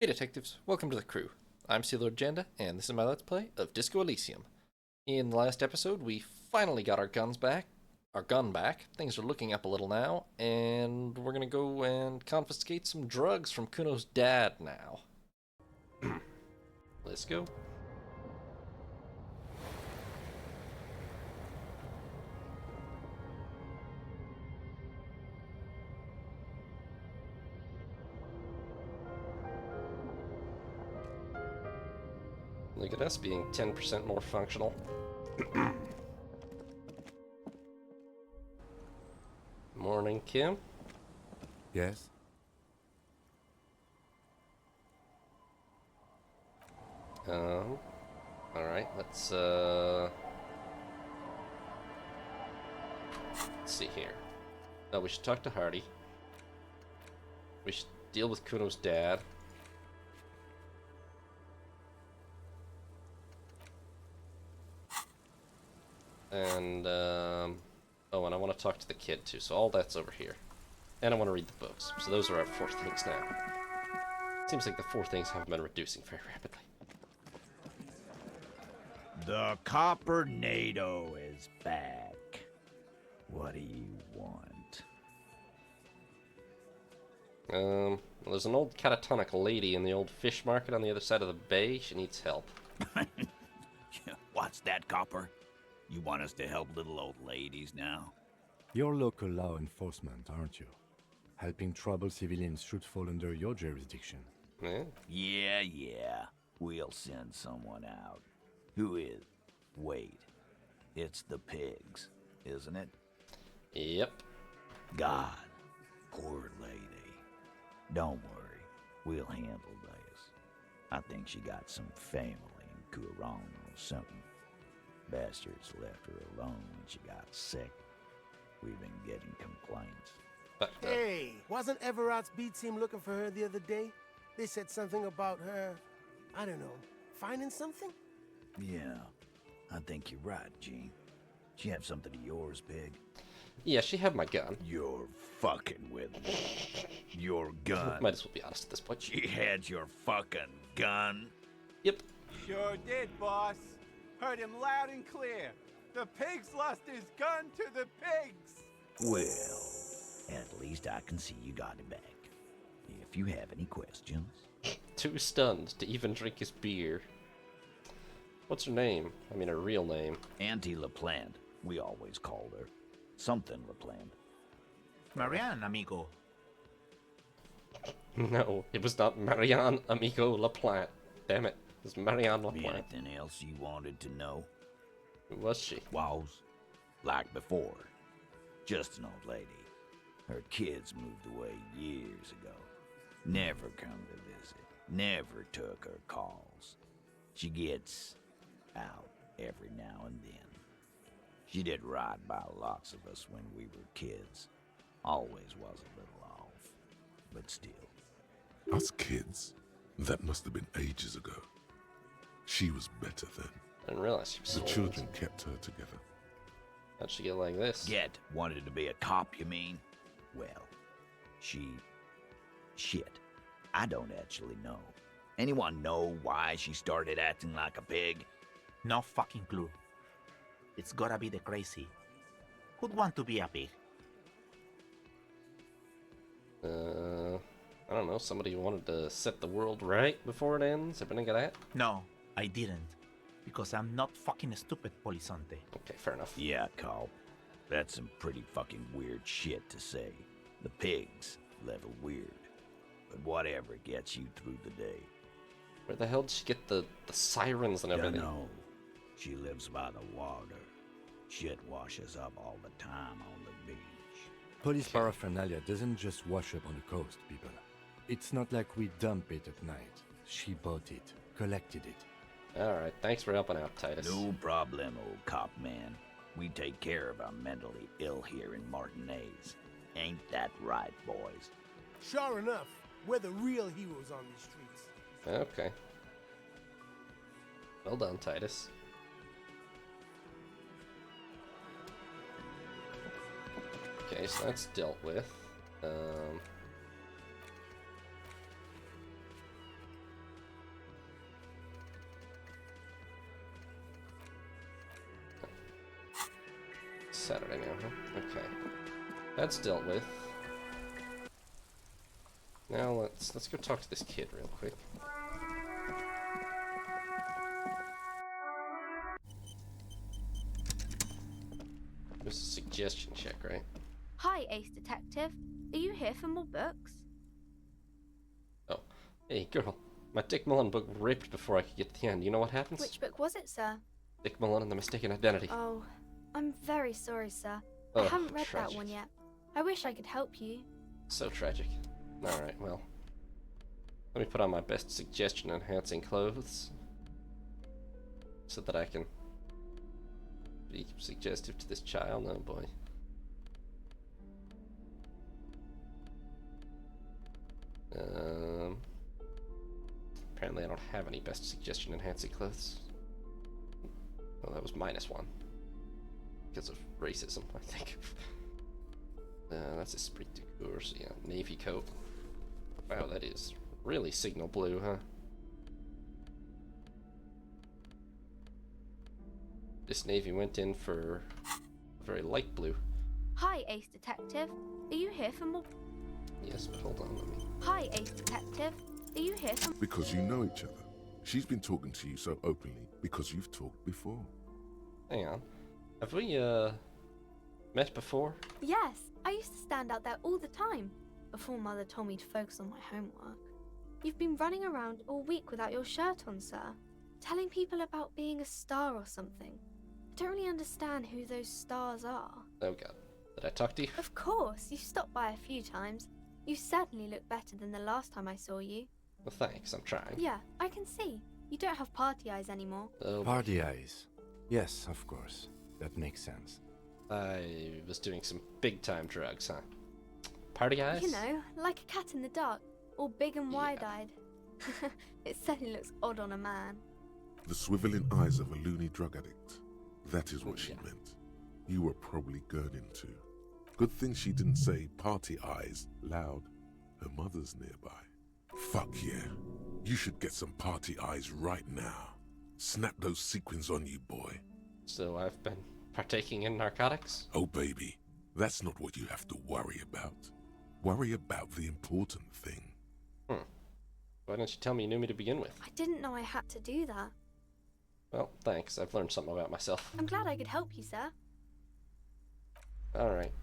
Hey detectives, welcome to the crew. I'm Sea Lord Janda, and this is my Let's Play of Disco Elysium. In the last episode, we finally got our gun back. Things are looking up a little now, and we're gonna go and confiscate some drugs from Cuno's dad now. Let's go. Look at us being 10% more functional. Morning, Kim. Yes? Alright, let's see here. No, we should talk to Hardy. We should deal with Kuno's dad. And, oh, and I want to talk to the kid, too, so all that's over here. And I want to read the books. So those are our 4 things now. Seems like the 4 things haven't been reducing very rapidly. The Coppernado is back. What do you want? Well, there's an old catatonic lady in the old fish market on the other side of the bay. She needs help. What's that, Copper? You want us to help little old ladies now? You're local law enforcement, aren't you? Helping troubled civilians should fall under your jurisdiction. Yeah? Yeah. We'll send someone out. Who is? Wait. It's the pigs, isn't it? Yep. God. Poor lady. Don't worry. We'll handle this. I think she got some family in Cuno or something. Bastards left her alone when she got sick. We've been getting complaints. But, Hey, wasn't Everard's B team looking for her the other day? They said something about her, I don't know, finding something? Yeah, I think you're right, Gene. She have something of yours, Pig? yeah, she had my gun. You're fucking with me. Your gun. Might as well be honest at this point. She had your fucking gun? Yep. Sure did, boss. Heard him loud and clear. The pigs lost his gun to the pigs. Well, at least I can see you got it back. If you have any questions. Too stunned to even drink his beer. What's her name? I mean, her real name. Auntie LaPlante, we always called her. Something LaPlante. Marianne, amigo. No, it was not Marianne Amigo LaPlante. Damn it. It was Marianne LaPlante. Anything else you wanted to know? Who was she? Was like before. Just an old lady. Her kids moved away years ago. Never come to visit. Never took her calls. She gets out every now and then. She did right by lots of us when we were kids. Always was a little off. But still. Us kids? That must have been ages ago. She was better then. I didn't realize she was The so children old. kept her together. How'd she get like this? Get wanted to be a cop, you mean? Well, shit. I don't actually know. Anyone know why she started acting like a pig? No fucking clue. It's gotta be the crazy. Who'd want to be a pig? I don't know, somebody who wanted to set the world right before it ends? Ever think of that? No, I didn't. Because I'm not fucking stupid, Polizonte. Okay, fair enough. Yeah, Cop. That's some pretty fucking weird shit to say. The pigs, level weird. But whatever gets you through the day. Where the hell did she get the sirens and everything? Dunno. She lives by the water. Shit washes up all the time on the beach. Police paraphernalia doesn't just wash up on the coast, people. It's not like we dump it at night. She bought it, collected it. Alright, thanks for helping out, Titus. No problem, old cop man. We take care of our mentally ill here in Martinez. Ain't that right, boys? Sure enough, we're the real heroes on these streets. Okay. Well done, Titus. Okay, so that's dealt with. Saturday now, huh? Okay. That's dealt with. Now let's go talk to this kid real quick. There's a suggestion check, right? Hi, Ace Detective. Are you here for more books? Oh. Hey, girl. My Dick Mullen book ripped before I could get to the end. You know what happens? Which book was it, sir? Dick Mullen and the Mistaken Identity. Oh, I'm very sorry, sir. Oh, I haven't read tragic. that one yet. I wish I could help you. So tragic. Alright, well. Let me put on my best suggestion-enhancing clothes. So that I can be suggestive to this child. Oh boy. Apparently I don't have any best suggestion-enhancing clothes. Well, that was -1. Because of racism, I think. That's esprit de corps, so yeah, navy coat. Wow, that is really signal blue, huh? This navy went in for a very light blue. Hi, Ace Detective. Are you here for more... Yes, but hold on, let me... Hi, Ace Detective. Are you here for... Because you know each other. She's been talking to you so openly because you've talked before. Hang on. Have we, met before? Yes, I used to stand out there all the time, before Mother told me to focus on my homework. You've been running around all week without your shirt on, sir, telling people about being a star or something. I don't really understand who those stars are. Oh god. Did I talk to you? Of course, you've stopped by a few times. You certainly look better than the last time I saw you. Well, thanks, I'm trying. Yeah, I can see. You don't have party eyes anymore. Oh, Party eyes. Yes, of course. That makes sense. I was doing some big-time drugs, huh? Party eyes? You know, like a cat in the dark, all big and Yeah. wide-eyed. It certainly looks odd on a man. The swiveling eyes of a loony drug addict. That is what she Yeah. meant. You were probably gurning too. Good thing she didn't say party eyes loud. Her mother's nearby. Fuck yeah. You should get some party eyes right now. Snap those sequins on you, boy. So I've been partaking in narcotics? Oh, baby, that's not what you have to worry about. Worry about the important thing. Why didn't you tell me you knew me to begin with? I didn't know I had to do that. Well, thanks. I've learned something about myself. I'm glad I could help you, sir. Alright.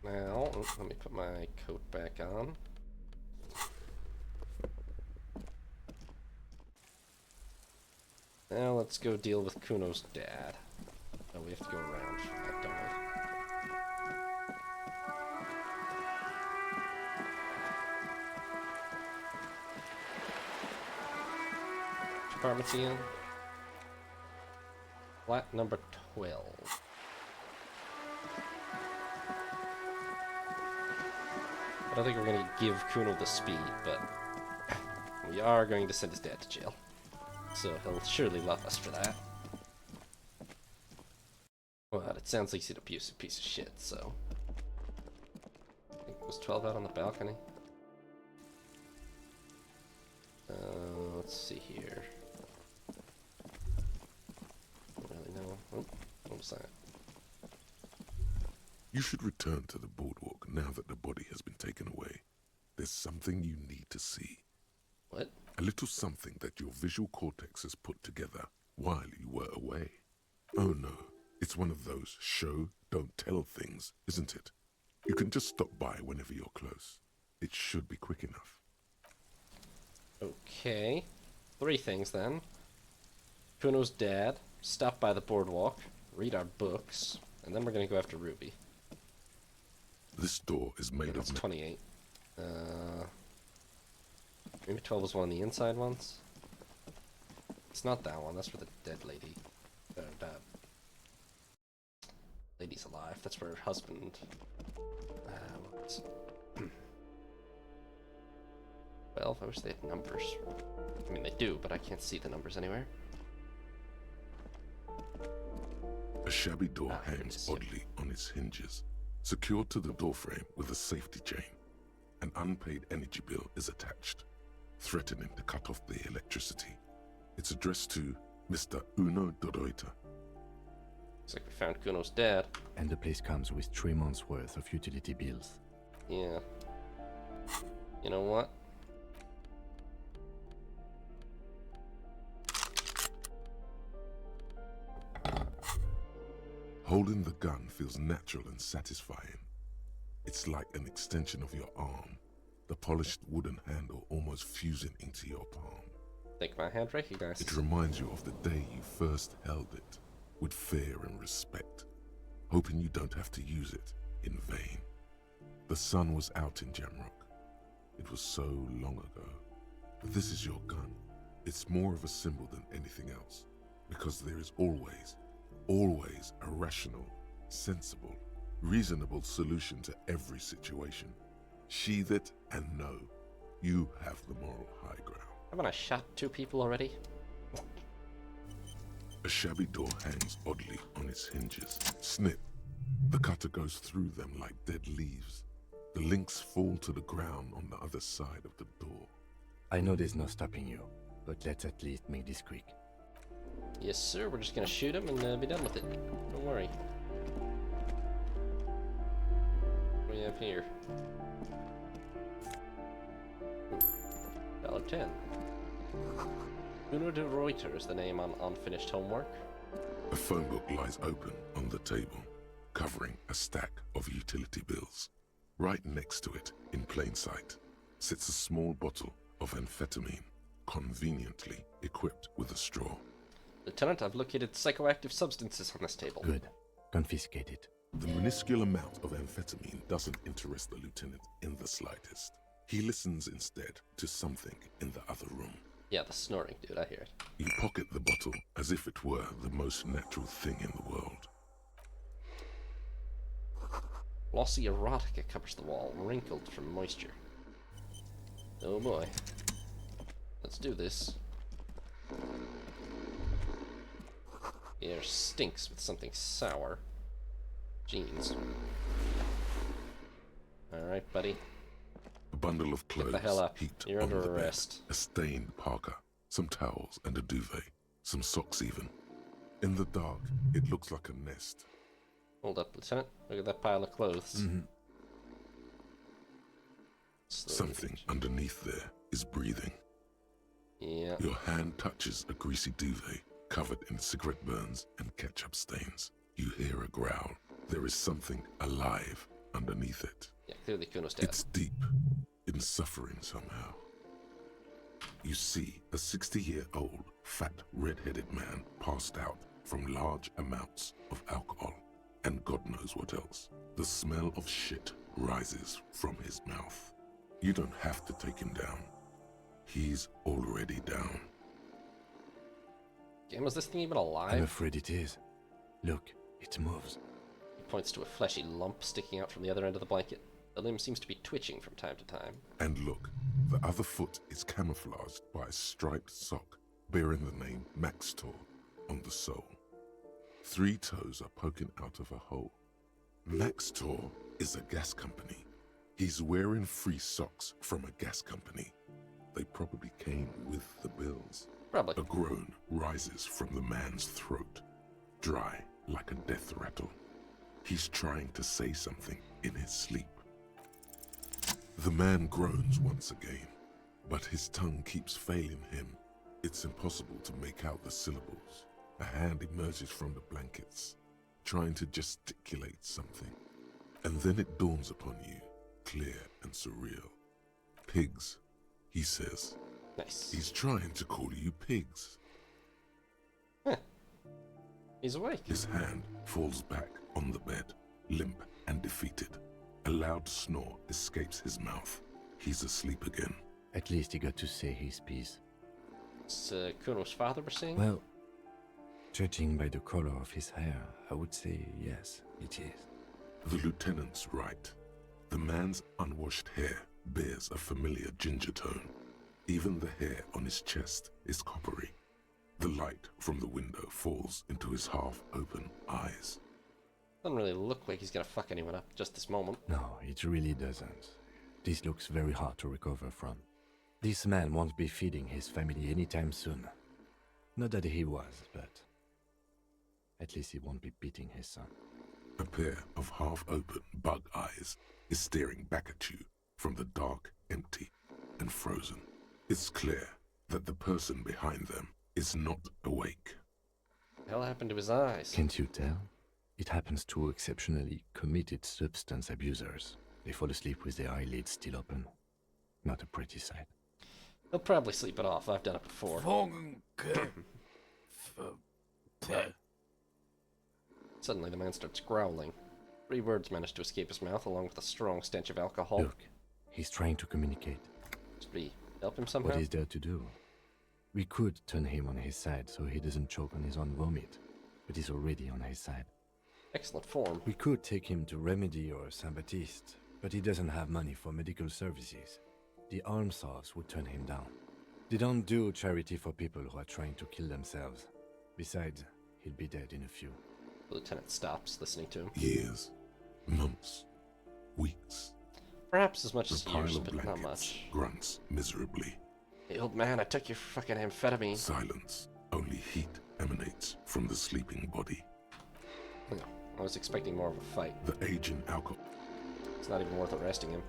Now, let me put my coat back on. Now let's go deal with Cuno's dad. Oh, we have to go around for that, don't we? Which apartment's he in? Flat number 12. I don't think we're going to give Cuno the speed, but we are going to send his dad to jail. So he'll surely love us for that. Well, it sounds like he's an abusive piece of shit, so... I think was 12 out on the balcony? Let's see here. Don't really know. Oh, what was that? You should return to the boardwalk now that the body has been taken away. There's something you need to see. What? A little something that your visual cortex has put together while you were away. Oh no, it's one of those show, don't tell things, isn't it? You can just stop by whenever you're close. It should be quick enough. Okay. 3 things then. Cuno's dad, stop by the boardwalk, read our books, and then we're gonna go after Ruby. This door is Yeah, made that's of 28. Maybe 12 was one of the inside ones? It's not that one, that's for the dead lady. That lady's alive, that's for her husband. What's 12, I wish they had numbers. I mean, they do, but I can't see the numbers anywhere. A shabby door Ah, here it hangs is. oddly on its hinges, secured to the doorframe with a safety chain. An unpaid energy bill is attached, threatening to cut off the electricity. It's addressed to Mr. Uno Doroita. Looks like we found Cuno's dad. And the place comes with 3 months' worth of utility bills. Yeah. You know what? Holding the gun feels natural and satisfying. It's like an extension of your arm, the polished wooden handle almost fusing into your palm. Think my hand recognizes. It reminds you of the day you first held it, with fear and respect, hoping you don't have to use it in vain. The sun was out in Jamrock. It was so long ago. But this is your gun. It's more of a symbol than anything else, because there is always a rational, sensible, reasonable solution to every situation. Sheathe it and know you have the moral high ground. Haven't I shot 2 people already? A shabby door hangs oddly on its hinges. Snip. The cutter goes through them like dead leaves. The links fall to the ground on the other side of the door. I know there's no stopping you, but let's at least make this quick. Yes, sir. We're just gonna shoot him and be done with it. Don't worry. What do we have here? Ooh, $10. Cuno de Reuter is the name on unfinished homework. A phone book lies open on the table, covering a stack of utility bills. Right next to it, in plain sight, sits a small bottle of amphetamine, conveniently equipped with a straw. Lieutenant, I've located psychoactive substances on this table. Good. Confiscate it. The minuscule amount of amphetamine doesn't interest the lieutenant in the slightest. He listens instead to something in the other room. Yeah, the snoring, dude. I hear it. You pocket the bottle as if it were the most natural thing in the world. Glossy erotica covers the wall, wrinkled from moisture. Oh boy. Let's do this. The air stinks with something sour. Jeans. Alright, buddy. A bundle of clothes Get the hell up. heaped You're on under the bed. arrest. A stained parka, some towels and a duvet, some socks even. In the dark, it looks like a nest. Hold up, Lieutenant. Look at that pile of clothes. Mm-hmm. Something underneath there is breathing. Yeah. Your hand touches a greasy duvet covered in cigarette burns and ketchup stains. You hear a growl. There is something alive underneath it. Yeah, clearly Cuno's dead. It's deep, in suffering somehow. You see a 60-year-old, fat, red-headed man passed out from large amounts of alcohol, and God knows what else. The smell of shit rises from his mouth. You don't have to take him down. He's already down. Damn, is this thing even alive? I'm afraid it is. Look, it moves. He points to a fleshy lump sticking out from the other end of the blanket. The limb seems to be twitching from time to time. And look, the other foot is camouflaged by a striped sock bearing the name Maxtor on the sole. 3 toes are poking out of a hole. Maxtor is a gas company. He's wearing free socks from a gas company. They probably came with the bills. Probably. A groan rises from the man's throat, dry like a death rattle. He's trying to say something in his sleep. The man groans once again, but his tongue keeps failing him. It's impossible to make out the syllables. A hand emerges from the blankets, trying to gesticulate something. And then it dawns upon you, clear and surreal. Pigs, he says. Nice. He's trying to call you pigs. Huh. He's awake. His hand falls back on the bed, limp and defeated. A loud snore escapes his mouth. He's asleep again. At least he got to say his piece. It's Cuno's father we're seeing? Well, judging by the color of his hair, I would say yes, it is. The lieutenant's right. The man's unwashed hair bears a familiar ginger tone. Even the hair on his chest is coppery. The light from the window falls into his half-open eyes. Doesn't really look like he's gonna fuck anyone up just this moment. No, it really doesn't. This looks very hard to recover from. This man won't be feeding his family anytime soon. Not that he was, but... At least he won't be beating his son. A pair of half-open bug eyes is staring back at you from the dark, empty, and frozen. It's clear that the person behind them is not awake. What the hell happened to his eyes? Can't you tell? It happens to exceptionally committed substance abusers. They fall asleep with their eyelids still open. Not a pretty sight. He'll probably sleep it off. I've done it before. Suddenly the man starts growling. 3 words manage to escape his mouth along with a strong stench of alcohol. Look, he's trying to communicate. Should we help him somehow? What is there to do? We could turn him on his side so he doesn't choke on his own vomit, but he's already on his side. Excellent form. We could take him to Remedy or Saint Baptiste, but he doesn't have money for medical services. The almshouse would turn him down. They don't do charity for people who are trying to kill themselves. Besides, he'll be dead in a few. The lieutenant stops, listening to him. Years, months, weeks. Perhaps as much The as pile years, of but not blankets much. grunts miserably. Hey, old man, I took your fucking amphetamine. Silence. Only heat emanates from the sleeping body. No, I was expecting more of a fight. The aging alcohol. It's not even worth arresting him.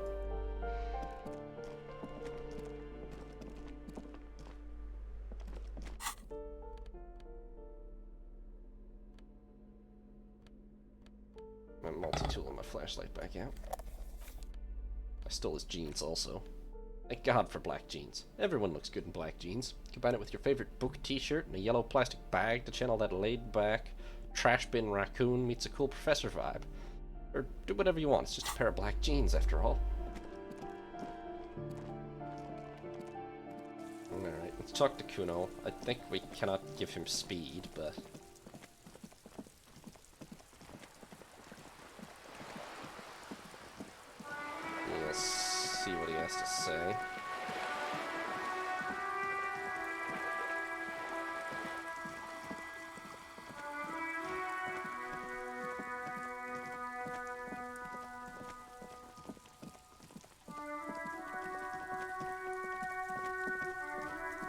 My multi-tool and my flashlight back out. I stole his jeans also. Thank God for black jeans. Everyone looks good in black jeans. Combine it with your favorite book t-shirt and a yellow plastic bag to channel that laid-back trash bin raccoon meets a cool professor vibe. Or do whatever you want, it's just a pair of black jeans after all. Alright, let's talk to Cuno. I think we cannot give him speed, but... let's see what he has to say.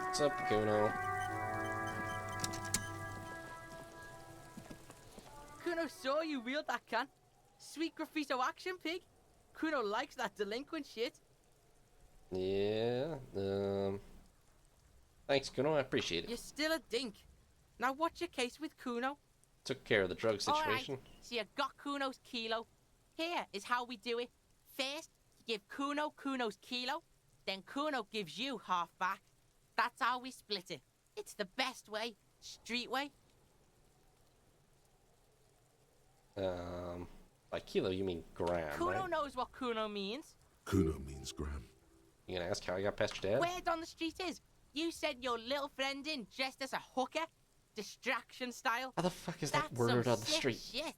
What's up, Cuno? Cuno saw you wield that can. Sweet graffito action, pig. Cuno likes that delinquent shit. Yeah, thanks, Cuno, I appreciate it. You're still a dink. Now what's your case with Cuno? Took care of the drug situation. Alright, so you got Cuno's kilo. Here is how we do it. First, you give Cuno Cuno's kilo, then Cuno gives you half back. That's how we split it. It's the best way. Street way. By kilo you mean gram, Cuno right? knows what Cuno means. Kuno means gram. You gonna ask how I got past your dad? Word on the street is, you sent your little friend in dressed as a hooker. Distraction style. How the fuck is that That's word some on the sick street? Shit.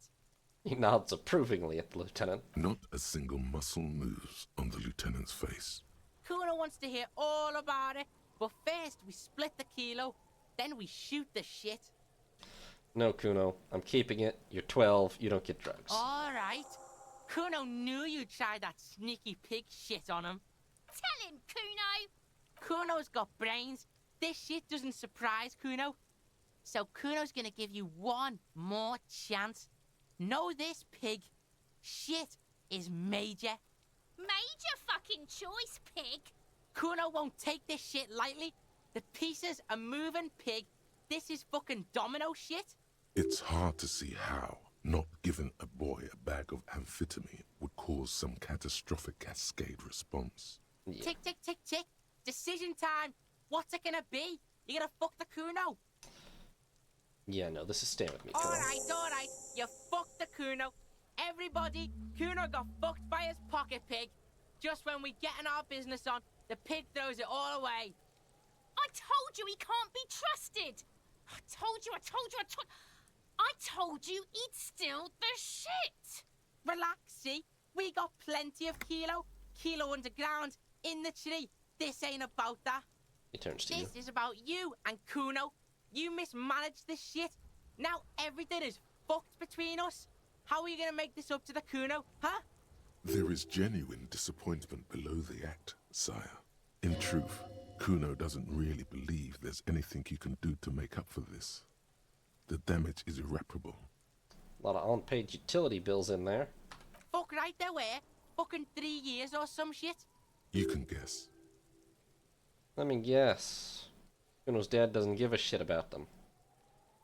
He nods approvingly at the lieutenant. Not a single muscle moves on the lieutenant's face. Cuno wants to hear all about it, but first we split the kilo, then we shoot the shit. No, Cuno, I'm keeping it. You're 12, you don't get drugs. Alright. Cuno knew you'd try that sneaky pig shit on him. Tell him, Cuno! Cuno's got brains. This shit doesn't surprise Cuno. So Cuno's gonna give you one more chance. Know this, pig. Shit is major. Major fucking choice, pig! Cuno won't take this shit lightly. The pieces are moving, pig. This is fucking domino shit. It's hard to see how not giving a boy a bag of amphetamine would cause some catastrophic cascade response. Yeah. Tick, tick, tick, tick. Decision time. What's it gonna be? You gonna fuck the Cuno? Yeah, no, this is staying with me, Cuno. Alright. You fucked the Cuno. Everybody, Cuno got fucked by his pocket pig. Just when we getting our business on, the pig throws it all away. I told you he can't be trusted! I told you. I told you he'd steal the shit! Relax, see? We got plenty of kilo. Kilo underground, in the tree. This ain't about that. He turns to you. This is about you and Cuno. You mismanaged this shit. Now everything is fucked between us. How are you gonna make this up to the Cuno, huh? There is genuine disappointment below the act, sire. In truth, Cuno doesn't really believe there's anything you can do to make up for this. The damage is irreparable. A lot of unpaid utility bills in there. Fuck right there were. Fucking 3 years or some shit. You can guess. Let me guess. Kuno's dad doesn't give a shit about them.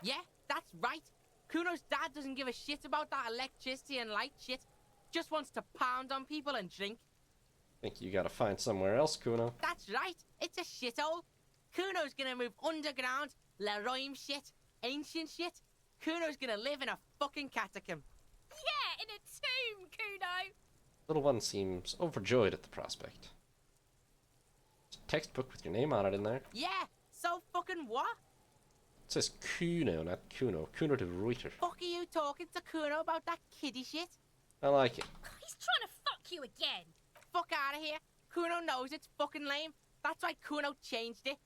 Yeah, that's right. Kuno's dad doesn't give a shit about that electricity and light shit. Just wants to pound on people and drink. Think you gotta find somewhere else, Cuno. That's right. It's a shithole. Kuno's gonna move underground. Leroy shit. Ancient shit. Kuno's gonna live in a fucking catacomb. Yeah, in a tomb, Cuno. Little one seems overjoyed at the prospect. There's a textbook with your name on it in there. Yeah, so fucking what? It says Cuno, not Cuno. Cuno de Reuter. Fuck are you talking to Kuno about that kiddie shit? I like it. He's trying to fuck you again. Fuck out of here. Kuno knows it's fucking lame. That's why Kuno changed it.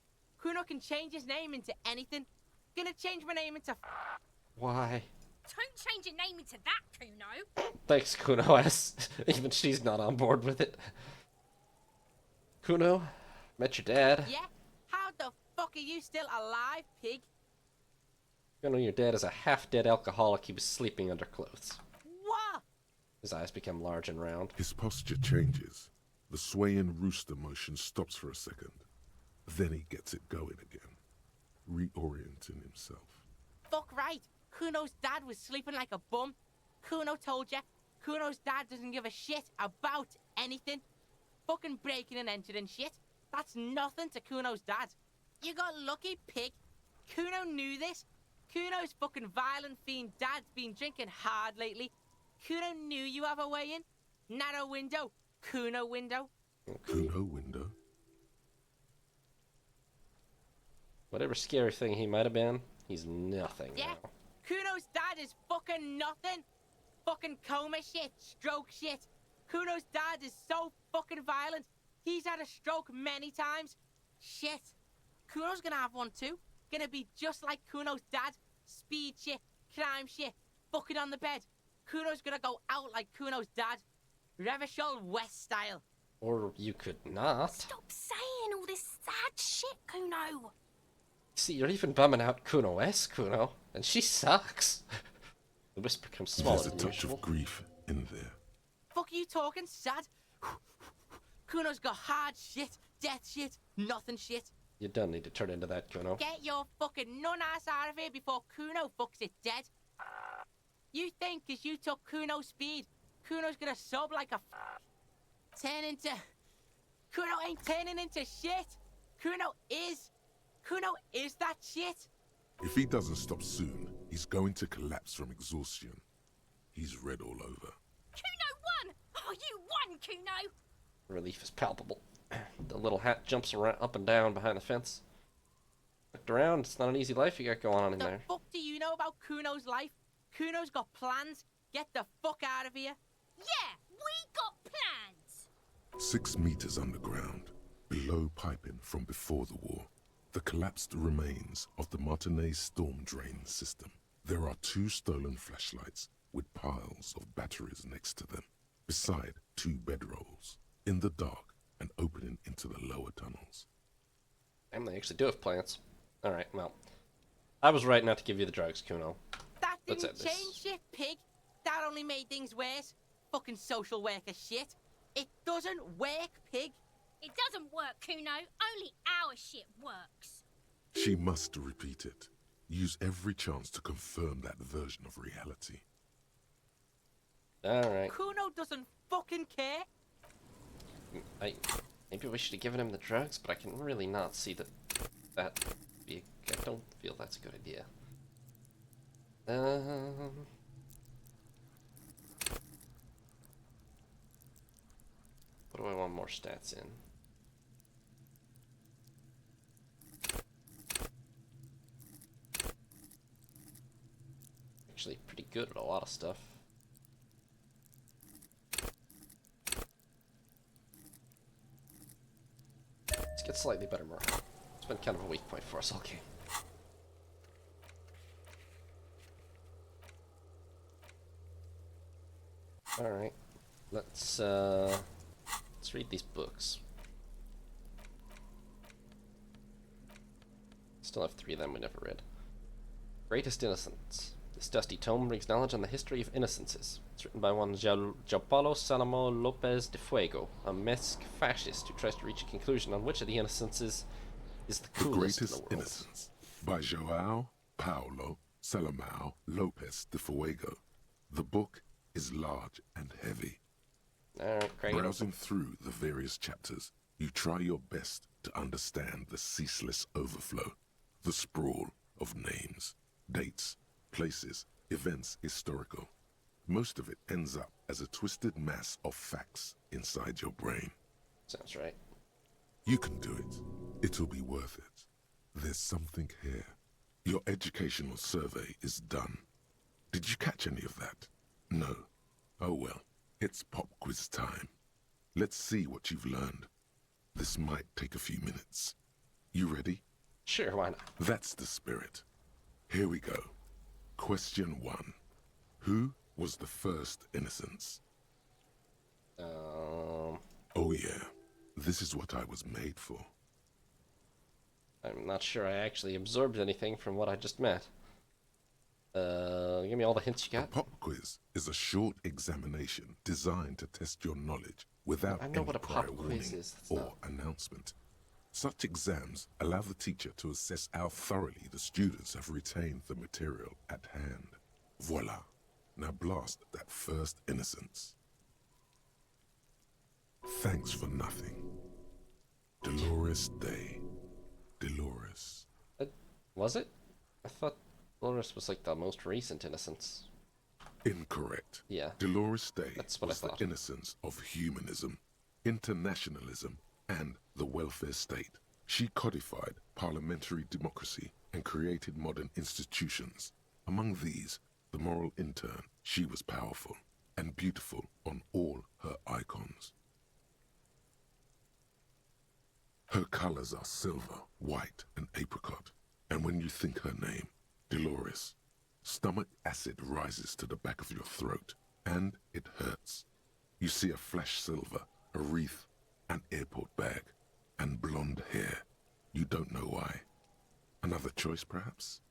Kuno can change his name into anything. Gonna change my name into... Why? Don't change your name into that, Cuno. Thanks, Kuno S. Even she's not on board with it. Kuno, met your dad. Yeah? How the fuck are you still alive, pig? Kuno, your dad is a half-dead alcoholic. He was sleeping under clothes. What? His eyes become large and round. His posture changes. The swaying rooster motion stops for a second. Then he gets it going again, reorienting himself. Fuck right. Kuno's dad was sleeping like a bum. Kuno told ya. Kuno's dad doesn't give a shit about anything. Fucking breaking and entering shit. That's nothing to Kuno's dad. You got lucky, pig. Kuno knew this. Kuno's fucking violent fiend dad's been drinking hard lately. Kuno knew you have a way in. Narrow window. Kuno window. Kuno window? Whatever scary thing he might have been, he's nothing Yeah. now. Kuno's dad is fucking nothing. Fucking coma shit, stroke shit. Kuno's dad is so fucking violent. He's had a stroke many times. Shit. Kuno's gonna have one too. Gonna be just like Kuno's dad. Speed shit, crime shit, fucking on the bed. Kuno's gonna go out like Kuno's dad. Revachol West style. Or you could not. Stop saying all this sad shit, Cuno. See, you're even bumming out Kuno S, Kuno, and she sucks. The whisper becomes smaller There's a than touch usual. of grief in there. Fuck are you talking, sad? Kuno's got hard shit, death shit, nothing shit. You don't need to turn into that, Kuno. Get your fucking nun-ass out of here before Kuno fucks it dead. You think 'cause you took Kuno's speed, Kuno's gonna sub like a turn into... Kuno ain't turning into shit. Kuno is that shit. If he doesn't stop soon, he's going to collapse from exhaustion. He's red all over. Cuno won! Oh, you won, Cuno! Relief is palpable. The little hat jumps around, up and down behind the fence. Looked around, it's not an easy life you got going on in The there. fuck do you know about Kuno's life? Kuno's got plans. Get the fuck out of here. Yeah, we got plans! 6 meters underground, below piping from before the war. The collapsed remains of the Martinez storm drain system. There are 2 stolen flashlights with piles of batteries next to them, beside 2 bedrolls, in the dark and opening into the lower tunnels. Damn, they actually do have plants. Alright, well. I was right not to give you the drugs, Kuno. That Let's didn't end this. change shit, pig. That only made things worse. Fucking social worker shit. It doesn't work, pig. It doesn't work, Cuno. Only our shit works. She must repeat it. Use every chance to confirm that version of reality. Alright. Kuno doesn't fucking care. Maybe we should have given him the drugs, but I can really not see that I don't feel that's a good idea. What do I want more stats in? Actually pretty good at a lot of stuff. Let's get slightly better morale. It's been kind of a weak point for us all game. Alright. Let's read these books. Still have 3 of them we never read. Greatest Innocence. This dusty tome brings knowledge on the history of innocences. It's written by one Paulo Salamo Lopez de Fuego, a Mexican fascist who tries to reach a conclusion on which of the innocences is the The coolest Greatest in the world. Innocence by João Paulo Salomão Lopes de Fuego. The book is large and heavy. Alright, crank it Browsing open. through the various chapters, you try your best to understand the ceaseless overflow, the sprawl of names, dates, places, events historical. Most of it ends up as a twisted mass of facts inside your brain. Sounds right. You can do it. It'll be worth it. There's something here. Your educational survey is done. Did you catch any of that? No. Oh well, it's pop quiz time. Let's see what you've learned. This might take a few minutes. You ready? Sure, why not? That's the spirit. Here we go. Question 1. Who was the first innocence? Oh yeah, this is what I was made for. I'm not sure I actually absorbed anything from what I just met. Give me all the hints you A got. pop quiz is a short examination designed to test your knowledge without I know any what a prior pop quiz warning is. That's or not- announcement. Such exams allow the teacher to assess how thoroughly the students have retained the material at hand. Voila. Now blast that first innocence. Thanks for nothing. Dolores Day. Dolores. Was it? I thought Dolores was like the most recent innocence. Incorrect. Yeah. Dolores Day That's what I was the thought. innocence of humanism, internationalism, and the welfare state. She codified parliamentary democracy and created modern institutions. Among these, the moral intern, she was powerful and beautiful on all her icons. Her colors are silver, white, and apricot. And when you think her name, Dolores, stomach acid rises to the back of your throat, and it hurts. You see a flash silver, a wreath, an airport bag, and blonde hair. You don't know why. Another choice, perhaps?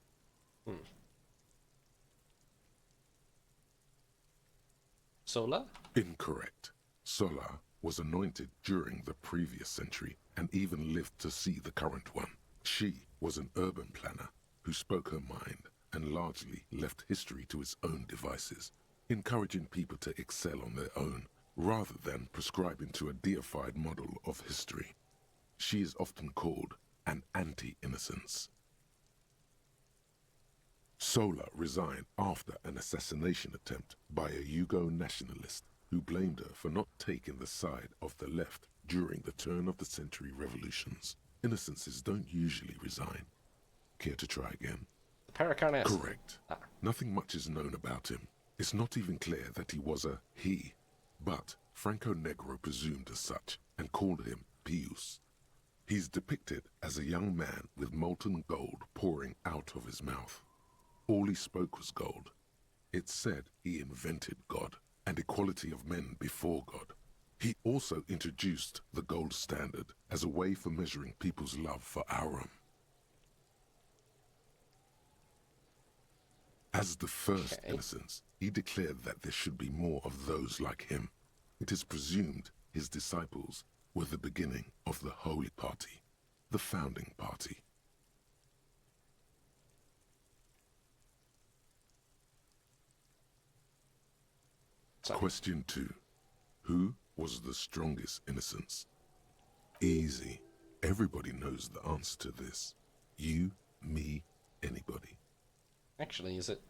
Sola? Incorrect. Sola was anointed during the previous century and even lived to see the current one. She was an urban planner who spoke her mind and largely left history to its own devices, encouraging people to excel on their own rather than prescribing to a deified model of history. She is often called an anti-innocence. Sola resigned after an assassination attempt by a Yugo nationalist who blamed her for not taking the side of the left during the turn-of-the-century revolutions. Innocences don't usually resign. Care to try again? The Paracarness. Correct. Nothing much is known about him. It's not even clear that he was a he, but Franco Negro presumed as such and called him Pius. He's depicted as a young man with molten gold pouring out of his mouth. All he spoke was gold. It's said he invented God and equality of men before God. He also introduced the gold standard as a way for measuring people's love for Aurum. As the first innocence, he declared that there should be more of those like him. It is presumed his disciples were the beginning of the Holy Party, the founding party. Question 2. Who was the strongest innocence? Easy. Everybody knows the answer to this. You, me, anybody. Actually, is it?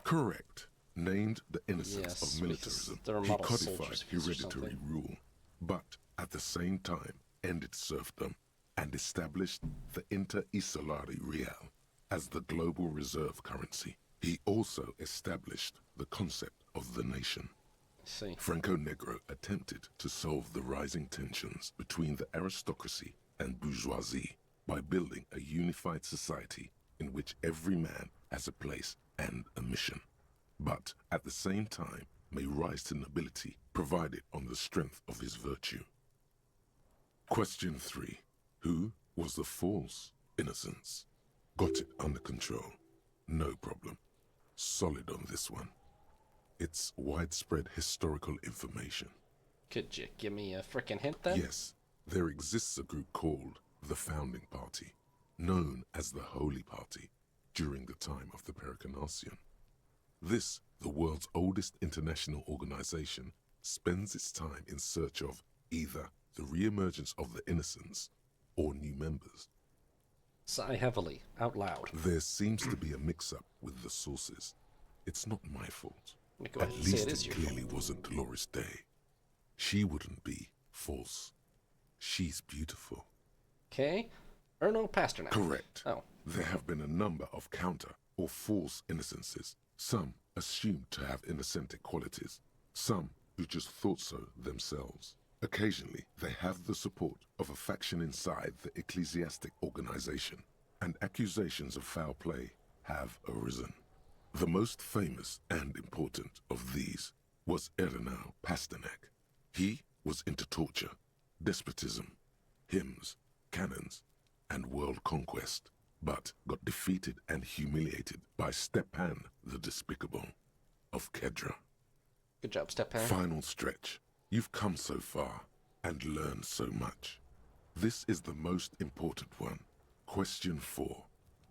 Correct. Named the innocence Yes, of militarism. because they're He model codified soldiers or hereditary something. rule, but at the same time ended serfdom and established the inter-isolari real as the global reserve currency. He also established the concept of the nation. See. Franco Negro attempted to solve the rising tensions between the aristocracy and bourgeoisie by building a unified society in which every man has a place and a mission, but at the same time may rise to nobility provided on the strength of his virtue. Question 3. Who was the false innocence? Got it under control. No problem. Solid on this one. It's widespread historical information. Could you give me a frickin' hint then? Yes, there exists a group called the Founding Party, known as the Holy Party, during the time of the Pericarnacian. This, the world's oldest international organization, spends its time in search of either the re-emergence of the innocents or new members. Sigh heavily, out loud. There seems to be a mix-up with the sources. It's not my fault. Go ahead At and say least it is it your clearly fault. wasn't Dolores Day. She wouldn't be false. She's beautiful. Okay. Erno Pasternak. Correct. Oh. There have been a number of counter or false innocences. Some assumed to have innocentic qualities. Some who just thought so themselves. Occasionally, they have the support of a faction inside the ecclesiastic organization, and accusations of foul play have arisen. The most famous and important of these was Erno Pasternak. He was into torture, despotism, hymns, cannons, and world conquest, but got defeated and humiliated by Stepan the Despicable of Kedra. Good job, Stepan. Final stretch. You've come so far and learned so much. This is the most important one. Question 4.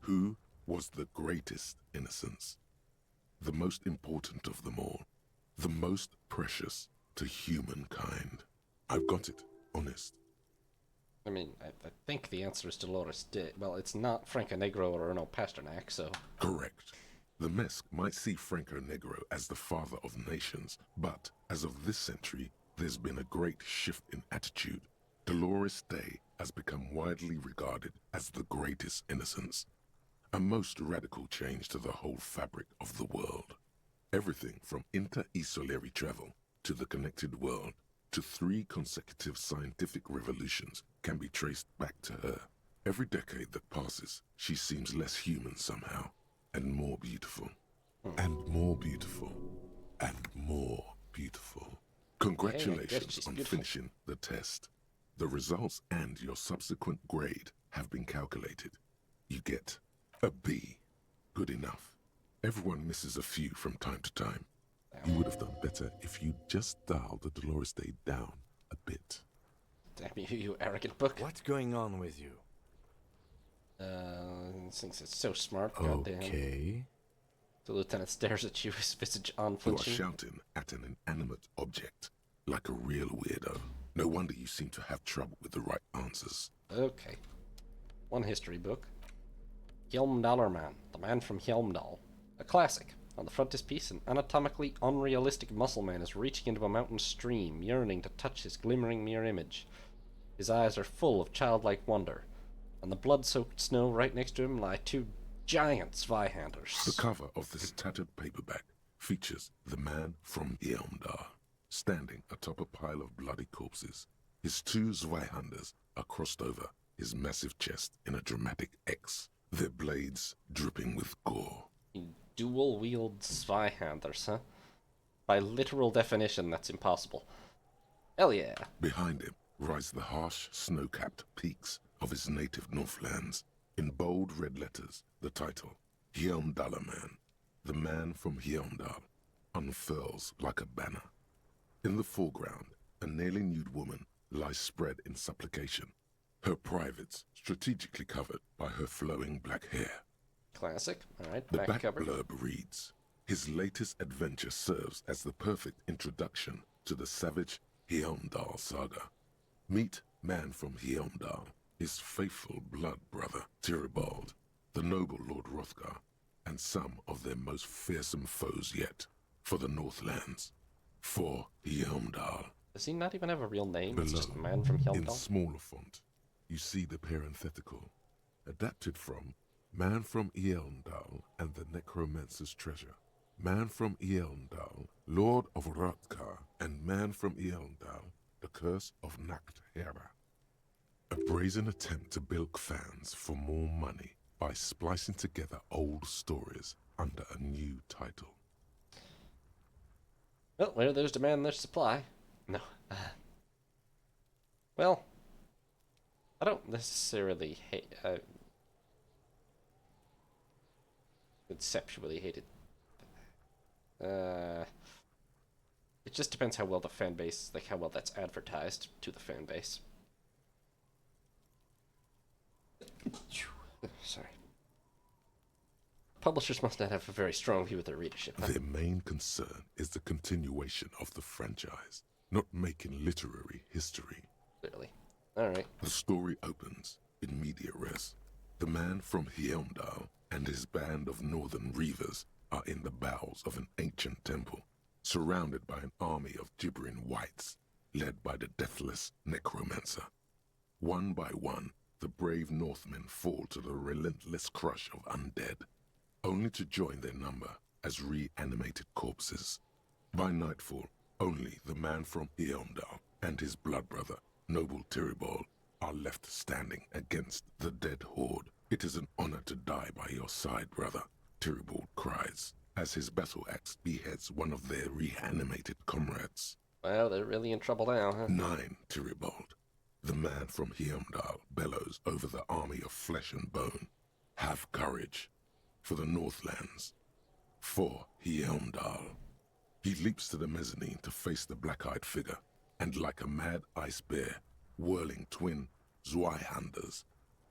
Who was the greatest innocence? The most important of them all. The most precious to humankind. I've got it. Honest. I mean, I think the answer is Dolores Day. Well, it's not Franco Negro or Erno Pasternak, so... Correct. The Mesk might see Franco Negro as the father of nations, but as of this century, there's been a great shift in attitude. Dolores Day has become widely regarded as the greatest innocence. A most radical change to the whole fabric of the world. Everything from inter-esolary travel to the connected world to 3 consecutive scientific revolutions can be traced back to her. Every decade that passes, she seems less human somehow, and more beautiful, and more beautiful, and more beautiful. Congratulations on finishing the test. The results and your subsequent grade have been calculated. You get a B. Good enough. Everyone misses a few from time to time. You would have done better if you just dialed the Dolores Day down a bit. Damn you, you arrogant book. What's going on with you? This thing's so smart, goddamn. Okay. The lieutenant stares at you, his visage You are unflinching. shouting at an inanimate object, like a real weirdo. No wonder you seem to have trouble with the right answers. Okay. One history book. Helmdaler Man, the man from Helmdal. A classic. On the frontispiece, an anatomically unrealistic muscle man is reaching into a mountain stream, yearning to touch his glimmering mirror image. His eyes are full of childlike wonder. On the blood-soaked snow right next to him lie 2 giant Zweihanders. The cover of this tattered paperback features the man from Helmdal, standing atop a pile of bloody corpses. His 2 Zweihanders are crossed over his massive chest in a dramatic X, their blades dripping with gore. Dual-wield Zweihanders, huh? By literal definition, that's impossible. Hell yeah. Behind him rise the harsh, snow-capped peaks of his native Northlands. In bold red letters, the title, Helmdaler Man, the man from Helmdal, unfurls like a banner. In the foreground, a nearly nude woman lies spread in supplication, her privates strategically covered by her flowing black hair. Classic. Alright, The back cover. blurb reads, his latest adventure serves as the perfect introduction to the savage Helmdal saga. Meet man from Helmdal, his faithful blood brother, Tyribald, the noble Lord Hrothgar, and some of their most fearsome foes yet, for the Northlands, for Helmdal. Does he not even have a real name? It's Below, just a man from in Helmdal? smaller font, you see the parenthetical, adapted from Man from Helmdal and the Necromancer's Treasure. Man from Helmdal, Lord of Hrothgar, and Man from Helmdal, the Curse of Nacht Hera. A brazen attempt to bilk fans for more money by splicing together old stories under a new title. Well, where there's demand, there's supply. No. Well, I don't necessarily hate... conceptually hate it. It just depends how well the fan base, like how well that's advertised to the fan base. Sorry. Publishers must not have a very strong view of their readership. Huh? Their main concern is the continuation of the franchise, not making literary history. Clearly. Alright. The story opens in media res. The man from Heimdall and his band of northern reavers are in the bowels of an ancient temple, surrounded by an army of gibbering whites, led by the deathless necromancer. One by one, the brave Northmen fall to the relentless crush of undead, only to join their number as reanimated corpses. By nightfall, only the man from Heimdall and his blood brother, noble Tyribald, are left standing against the dead horde. It is an honor to die by your side, brother, Tyribald cries, as his battle axe beheads one of their reanimated comrades. Well, they're really in trouble now, huh? 9, Tyribald. The man from Heimdall bellows over the army of flesh and bone. Have courage, for the Northlands. For Heimdall. He leaps to the mezzanine to face the black-eyed figure, and like a mad ice bear, whirling twin Zweihanders,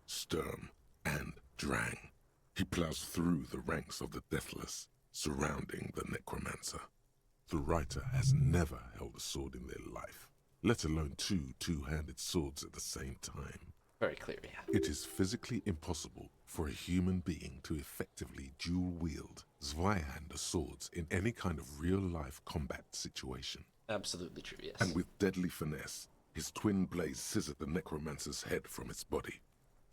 Sturm and Drang, he plows through the ranks of the deathless, surrounding the necromancer. The writer has never held a sword in their life, let alone two two-handed swords at the same time. Very clear, yeah. It is physically impossible for a human being to effectively dual-wield Zweihander swords in any kind of real-life combat situation. Absolutely true, yes. And with deadly finesse, his twin blades scissor the necromancer's head from its body.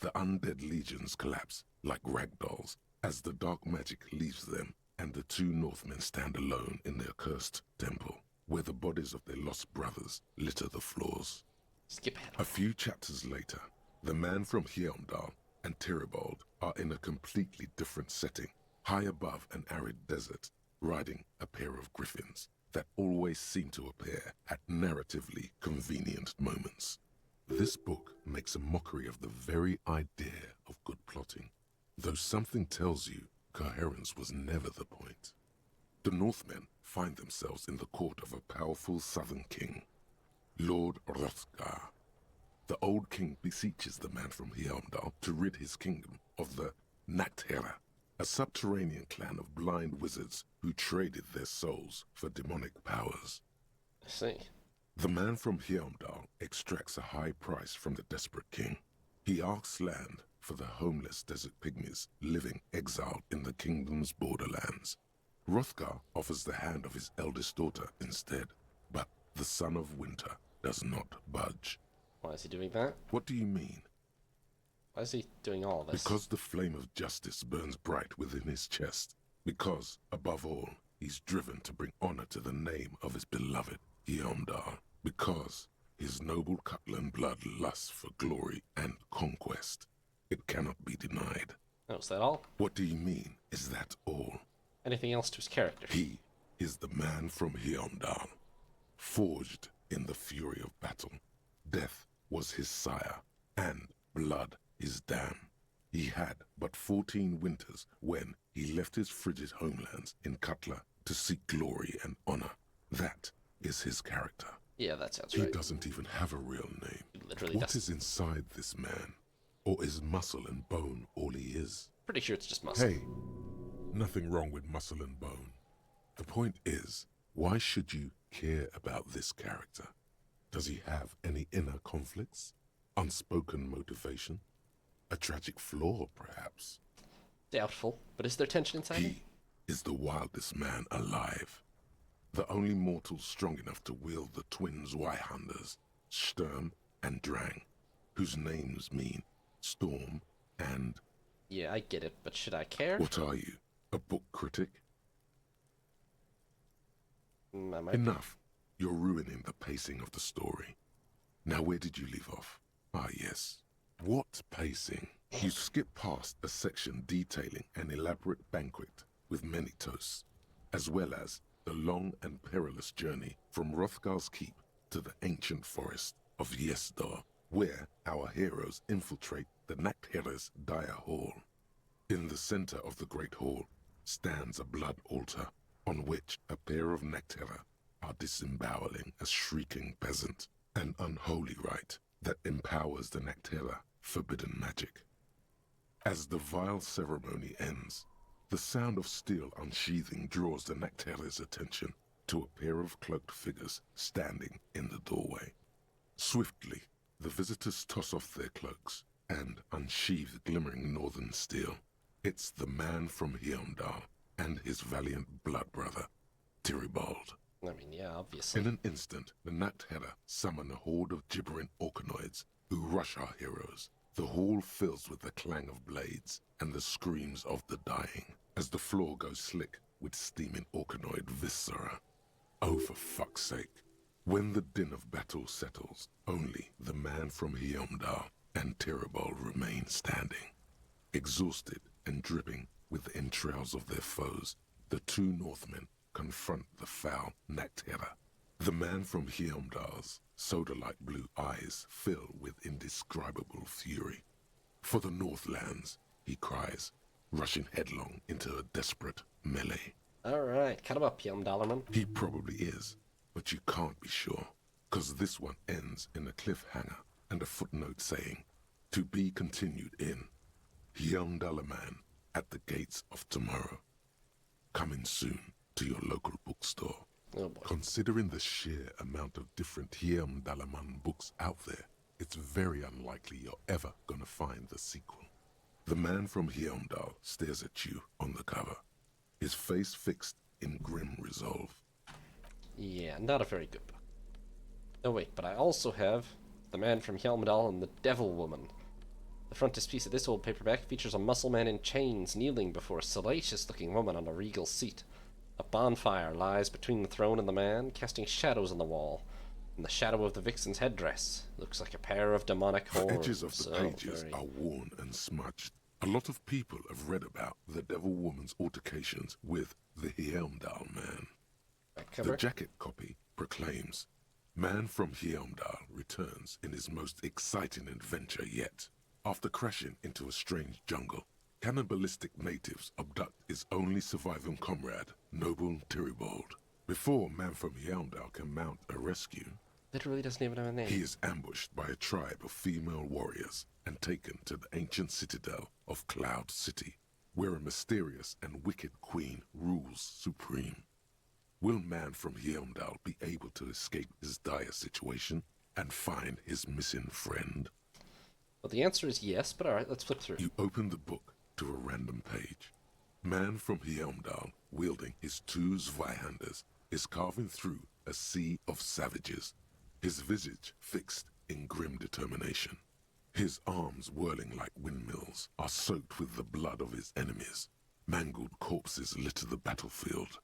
The undead legions collapse like ragdolls as the dark magic leaves them, and the two Northmen stand alone in their cursed temple, where the bodies of their lost brothers litter the floors. Skip ahead. A few chapters later, the man from Heimdall and Tyribald are in a completely different setting, high above an arid desert, riding a pair of griffins that always seem to appear at narratively convenient moments. This book makes a mockery of the very idea of good plotting, though something tells you coherence was never the point. The Northmen find themselves in the court of a powerful southern king, Lord Hrothgar. The old king beseeches the man from Heimdall to rid his kingdom of the Nachtherra, a subterranean clan of blind wizards who traded their souls for demonic powers. I see. The man from Heimdall extracts a high price from the desperate king. He asks land for the homeless desert pygmies living exiled in the kingdom's borderlands. Hrothgar offers the hand of his eldest daughter instead, but the son of winter does not budge. Why is he doing that? What do you mean? Why is he doing all this? Because the flame of justice burns bright within his chest. Because, above all, he's driven to bring honor to the name of his beloved Heimdall. Because his noble Cutlan blood lusts for glory and conquest. It cannot be denied. Oh, is that all? What do you mean, is that all? Anything else to his character? He is the man from Heimdall, forged in the fury of battle. Death was his sire, and blood his dam. He had but 14 winters when he left his frigid homelands in Cutla to seek glory and honor. That is his character. Yeah, that sounds He right. doesn't even have a real name. He literally What doesn't. is inside this man? Or is muscle and bone all he is? Pretty sure it's just muscle. Hey, nothing wrong with muscle and bone. The point is, why should you care about this character? Does he have any inner conflicts? Unspoken motivation? A tragic flaw, perhaps? Doubtful, but is there tension inside him? He is the wildest man alive. The only mortal strong enough to wield the twin Zweihanders, Sturm and Drang, whose names mean storm and... Yeah, I get it, but should I care? What are you, a book critic? I might be. Enough. You're ruining the pacing of the story. Now where did you leave off? Ah yes. What pacing? You skip past a section detailing an elaborate banquet with many toasts, as well as the long and perilous journey from Hrothgar's keep to the ancient forest of Yesdar, where our heroes infiltrate the Nachtherra's dire hall. In the center of the great hall, stands a blood altar, on which a pair of Nectera are disemboweling a shrieking peasant, an unholy rite that empowers the Nectera forbidden magic. As the vile ceremony ends, the sound of steel unsheathing draws the Nectera's attention to a pair of cloaked figures standing in the doorway. Swiftly, the visitors toss off their cloaks and unsheathe glimmering northern steel. It's the man from Heimdall and his valiant blood brother, Tyribald. I mean, yeah, obviously. In an instant, the Nectera summon a horde of gibbering orcanoids who rush our heroes. The hall fills with the clang of blades and the screams of the dying as the floor goes slick with steaming orcanoid viscera. Oh, for fuck's sake. When the din of battle settles, only the man from Heimdall and Tyribald remain standing. Exhausted and dripping with the entrails of their foes, the two Northmen confront the foul Nectera. The man from Heimdall's soda-like blue eyes fill with indescribable fury. For the Northlands, he cries, rushing headlong into a desperate melee. Alright, cut him up, Heimdallerman. He probably is, but you can't be sure, because this one ends in a cliffhanger and a footnote saying, to be continued in Heimdallerman at the gates of tomorrow. Coming soon to your local bookstore. Oh boy. Considering the sheer amount of different Heimdallerman books out there, it's very unlikely you're ever gonna find the sequel. The man from Heimdall stares at you on the cover, his face fixed in grim resolve. Yeah, not a very good book. Oh wait, but I also have The Man from Heimdall and the Devil Woman. The frontispiece of this old paperback features a muscle man in chains kneeling before a salacious-looking woman on a regal seat. A bonfire lies between the throne and the man, casting shadows on the wall. And the shadow of the vixen's headdress looks like a pair of demonic horns. The edges of the pages are worn and smudged. A lot of people have read about the Devil Woman's altercations with the Heimdall man. The jacket copy proclaims, Man from Heimdall returns in his most exciting adventure yet. After crashing into a strange jungle, cannibalistic natives abduct his only surviving comrade, noble Tyribald. Before Man from Heimdall can mount a rescue, literally doesn't even have a name. He is ambushed by a tribe of female warriors and taken to the ancient citadel of Cloud City, where a mysterious and wicked queen rules supreme. Will Man from Heimdall be able to escape his dire situation and find his missing friend? Well, the answer is yes, but alright, let's flip through. You open the book to a random page. Man from Heimdall, wielding his two Zweihanders, is carving through a sea of savages, his visage fixed in grim determination. His arms, whirling like windmills, are soaked with the blood of his enemies. Mangled corpses litter the battlefield.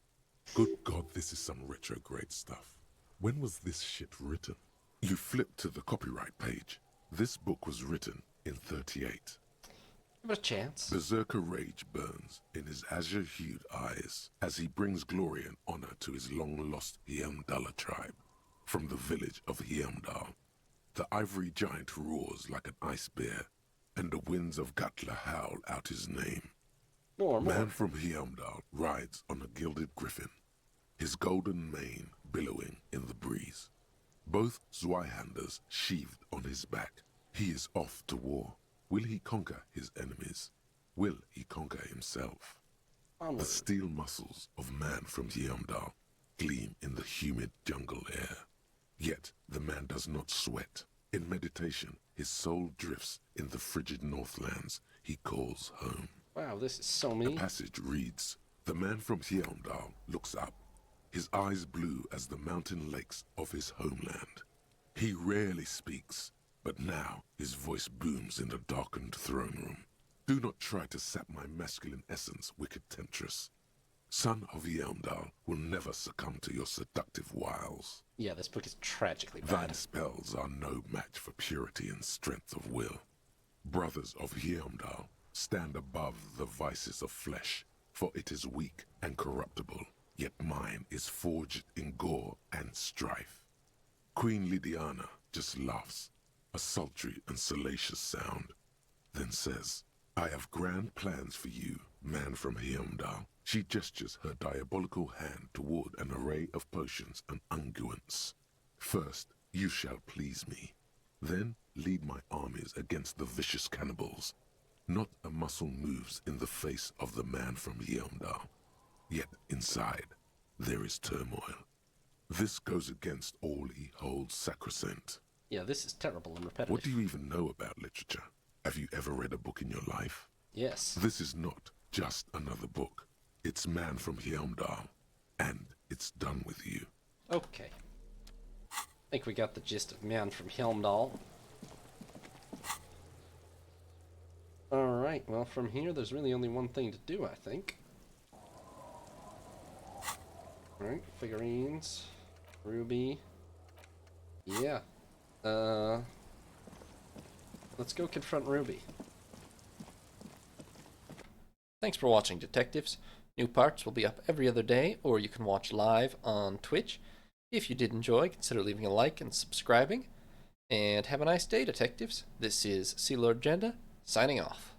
Good God, this is some retrograde stuff. When was this shit written? You flip to the copyright page. This book was written in 38. Give it a chance. Berserker rage burns in his azure-hued eyes as he brings glory and honor to his long-lost Heimdalla tribe. From the village of Heimdall, the ivory giant roars like an ice bear, and the winds of Gatla howl out his name. More. Man from Heimdall rides on a gilded griffin, his golden mane billowing in the breeze. Both Zweihanders sheathed on his back. He is off to war. Will he conquer his enemies? Will he conquer himself? The steel muscles of Man from Heimdall gleam in the humid jungle air. Yet the man does not sweat. In meditation, his soul drifts in the frigid northlands he calls home. Wow, this is so mean. The passage reads, The man from Heimdall looks up, his eyes blue as the mountain lakes of his homeland. He rarely speaks, but now his voice booms in the darkened throne room. Do not try to sap my masculine essence, wicked temptress. Son of Heimdall will never succumb to your seductive wiles. Yeah, this book is tragically Thine bad. spells are no match for purity and strength of will. Brothers of Heimdall, stand above the vices of flesh, for it is weak and corruptible, yet mine is forged in gore and strife. Queen Lydiana just laughs, a sultry and salacious sound, then says, I have grand plans for you, Man from Heimdall. She gestures her diabolical hand toward an array of potions and unguents. First, you shall please me. Then lead my armies against the vicious cannibals. Not a muscle moves in the face of the man from Yeomdal. Yet inside, there is turmoil. This goes against all he holds sacrosanct. Yeah, this is terrible and repetitive. What do you even know about literature? Have you ever read a book in your life? Yes. This is not just another book. It's Man from Yeomdal, and it's done with you. Okay. I think we got the gist of Man from Helmdall. Alright, well from here there's really only one thing to do, I think. Alright, figurines. Ruby. Yeah. Let's go confront Ruby. Thanks for watching, detectives. New parts will be up every other day, or you can watch live on Twitch. If you did enjoy, consider leaving a like and subscribing. And have a nice day, detectives. This is Sea Lord Jenda, signing off.